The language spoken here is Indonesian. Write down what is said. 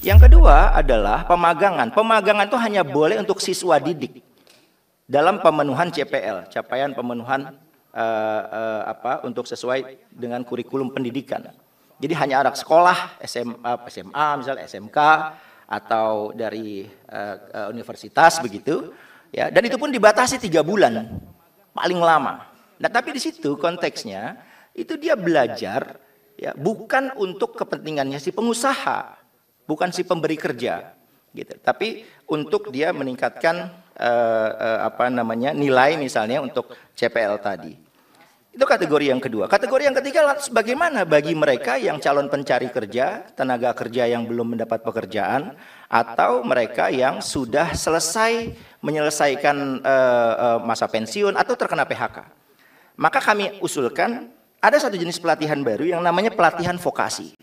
Yang kedua adalah pemagangan. Pemagangan itu hanya boleh untuk siswa didik dalam pemenuhan CPL, capaian pemenuhan untuk sesuai dengan kurikulum pendidikan. Jadi hanya anak sekolah, SMA misalnya SMK atau dari universitas begitu, ya. Dan itu pun dibatasi 3 bulan paling lama. Nah, tapi di situ konteksnya itu dia belajar, ya, bukan untuk kepentingannya si pengusaha, bukan si pemberi kerja, gitu. Tapi untuk dia meningkatkan nilai misalnya untuk CPL tadi. Itu kategori yang kedua. Kategori yang ketiga, bagaimana bagi mereka yang calon pencari kerja, tenaga kerja yang belum mendapat pekerjaan, atau mereka yang sudah menyelesaikan masa pensiun atau terkena PHK. Maka kami usulkan ada satu jenis pelatihan baru yang namanya pelatihan vokasi.